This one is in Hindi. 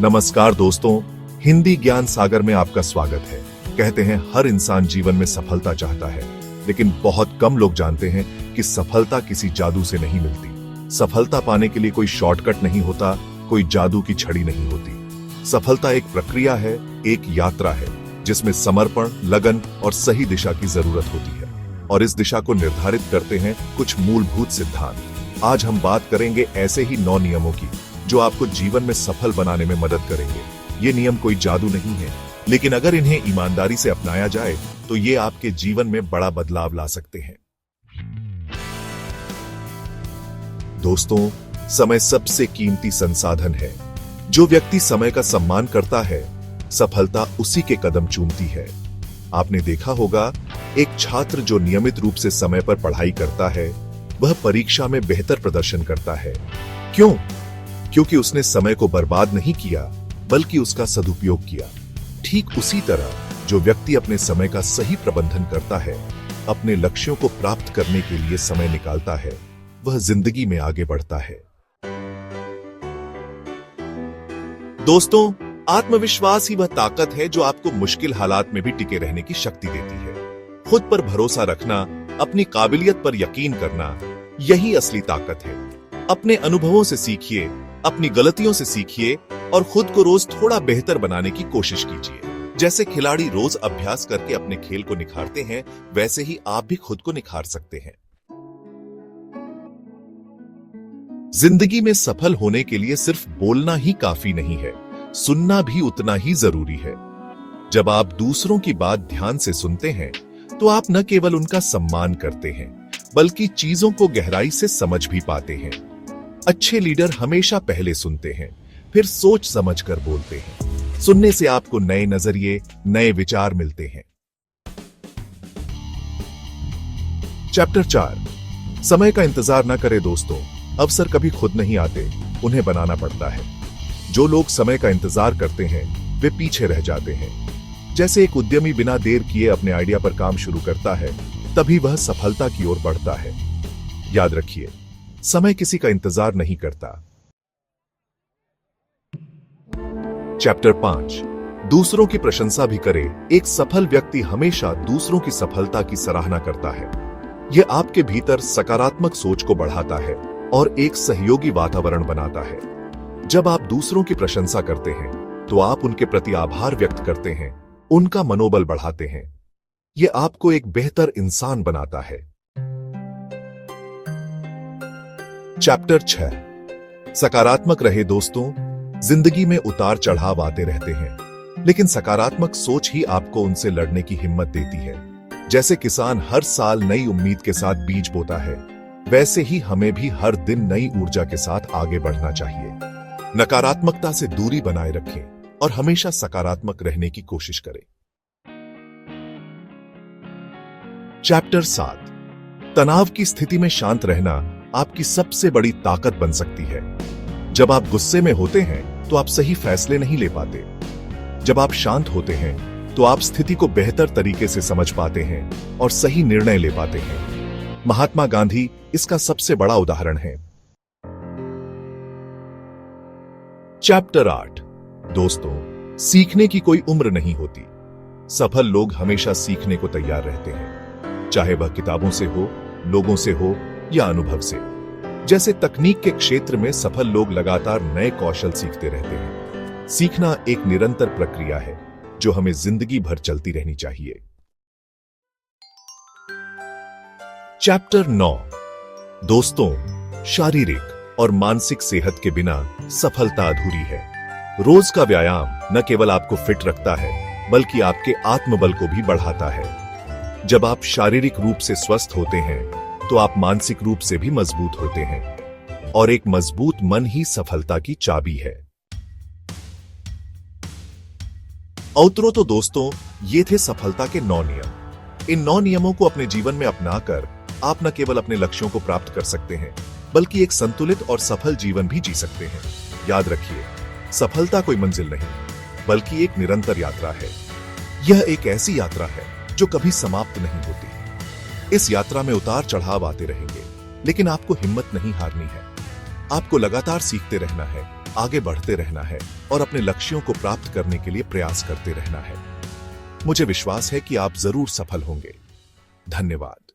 नमस्कार दोस्तों, हिंदी ज्ञान सागर में आपका स्वागत है। कहते हैं हर इंसान जीवन में सफलता चाहता है, लेकिन बहुत कम लोग जानते हैं कि सफलता किसी जादू से नहीं मिलती। सफलता पाने के लिए कोई शॉर्टकट नहीं होता, कोई जादू की छड़ी नहीं होती। सफलता एक प्रक्रिया है, एक यात्रा है, जिसमें समर्पण, लगन और सही दिशा की जरूरत होती है। और इस दिशा को निर्धारित करते हैं कुछ मूलभूत सिद्धांत। आज हम बात करेंगे ऐसे ही 9 नियमों की, जो आपको जीवन में सफल बनाने में मदद करेंगे। ये नियम कोई जादू नहीं है, लेकिन अगर इन्हें ईमानदारी से अपनाया जाए तो ये आपके जीवन में बड़ा बदलाव ला सकते हैं। दोस्तों, समय सबसे कीमती संसाधन है। जो व्यक्ति समय का सम्मान करता है, सफलता उसी के कदम चूमती है। आपने देखा होगा, एक छात्र जो नियमित रूप से समय पर पढ़ाई करता है, वह परीक्षा में बेहतर प्रदर्शन करता है। क्यों? क्योंकि उसने समय को बर्बाद नहीं किया, बल्कि उसका सदुपयोग किया। ठीक उसी तरह जो व्यक्ति अपने समय का सही प्रबंधन करता है, अपने लक्ष्यों को प्राप्त करने के लिए समय निकालता है, वह जिंदगी में आगे बढ़ता है। दोस्तों, आत्मविश्वास ही वह ताकत है जो आपको मुश्किल हालात में भी टिके रहने की शक्ति देती है। खुद पर भरोसा रखना, अपनी काबिलियत पर यकीन करना, यही असली ताकत है। अपने अनुभवों से सीखिए, अपनी गलतियों से सीखिए और खुद को रोज थोड़ा बेहतर बनाने की कोशिश कीजिए। जैसे खिलाड़ी रोज अभ्यास करके अपने खेल को निखारते हैं, वैसे ही आप भी खुद को निखार सकते हैं। जिंदगी में सफल होने के लिए सिर्फ बोलना ही काफी नहीं है, सुनना भी उतना ही जरूरी है। जब आप दूसरों की बात ध्यान से सुनते हैं, तो आप न केवल उनका सम्मान करते हैं, बल्कि चीजों को गहराई से समझ भी पाते हैं। अच्छे लीडर हमेशा पहले सुनते हैं, फिर सोच समझकर बोलते हैं। सुनने से आपको नए नजरिए, नए विचार मिलते हैं। चैप्टर 4, समय का इंतजार न करें दोस्तों। अवसर कभी खुद नहीं आते, उन्हें बनाना पड़ता है। जो लोग समय का इंतजार करते हैं, वे पीछे रह जाते हैं। जैसे एक उद्यमी बिना देर किए अपने आइडिया पर काम शुरू करता है, तभी वह सफलता की ओर बढ़ता है। याद रखिए, समय किसी का इंतजार नहीं करता। चैप्टर 5, दूसरों की प्रशंसा भी करें। एक सफल व्यक्ति हमेशा दूसरों की सफलता की सराहना करता है। यह आपके भीतर सकारात्मक सोच को बढ़ाता है और एक सहयोगी वातावरण बनाता है। जब आप दूसरों की प्रशंसा करते हैं, तो आप उनके प्रति आभार व्यक्त करते हैं, उनका मनोबल बढ़ाते हैं। यह आपको एक बेहतर इंसान बनाता है। चैप्टर 6, सकारात्मक रहे दोस्तों। जिंदगी में उतार चढ़ाव आते रहते हैं, लेकिन सकारात्मक सोच ही आपको उनसे लड़ने की हिम्मत देती है। जैसे किसान हर साल नई उम्मीद के साथ बीज बोता है, वैसे ही हमें भी हर दिन नई ऊर्जा के साथ आगे बढ़ना चाहिए। नकारात्मकता से दूरी बनाए रखें और हमेशा सकारात्मक रहने की कोशिश करें। चैप्टर 7, तनाव की स्थिति में शांत रहना आपकी सबसे बड़ी ताकत बन सकती है। जब आप गुस्से में होते हैं, तो आप सही फैसले नहीं ले पाते। जब आप शांत होते हैं, तो आप स्थिति को बेहतर तरीके से समझ पाते हैं और सही निर्णय ले पाते हैं। महात्मा गांधी इसका सबसे बड़ा उदाहरण है। चैप्टर 8, दोस्तों, सीखने की कोई उम्र नहीं होती। सफल लोग हमेशा सीखने को तैयार रहते हैं, चाहे वह किताबों से हो, लोगों से हो या अनुभव से। जैसे तकनीक के क्षेत्र में सफल लोग लगातार नए कौशल सीखते रहते हैं। सीखना एक निरंतर प्रक्रिया है, जो हमें जिंदगी भर चलती रहनी चाहिए। चैप्टर 9, दोस्तों, शारीरिक और मानसिक सेहत के बिना सफलता अधूरी है। रोज का व्यायाम न केवल आपको फिट रखता है, बल्कि आपके आत्मबल को भी बढ़ाता है। जब आप शारीरिक रूप से स्वस्थ होते हैं, तो आप मानसिक रूप से भी मजबूत होते हैं, और एक मजबूत मन ही सफलता की चाबी है। औतरो तो दोस्तों, ये थे सफलता के 9 नियम। इन 9 नियमों को अपने जीवन में अपनाकर आप न केवल अपने लक्ष्यों को प्राप्त कर सकते हैं, बल्कि एक संतुलित और सफल जीवन भी जी सकते हैं। याद रखिए, सफलता कोई मंजिल नहीं, बल्कि एक निरंतर यात्रा है। यह एक ऐसी यात्रा है जो कभी समाप्त नहीं होती। इस यात्रा में उतार चढ़ाव आते रहेंगे, लेकिन आपको हिम्मत नहीं हारनी है। आपको लगातार सीखते रहना है, आगे बढ़ते रहना है और अपने लक्ष्यों को प्राप्त करने के लिए प्रयास करते रहना है। मुझे विश्वास है कि आप जरूर सफल होंगे। धन्यवाद।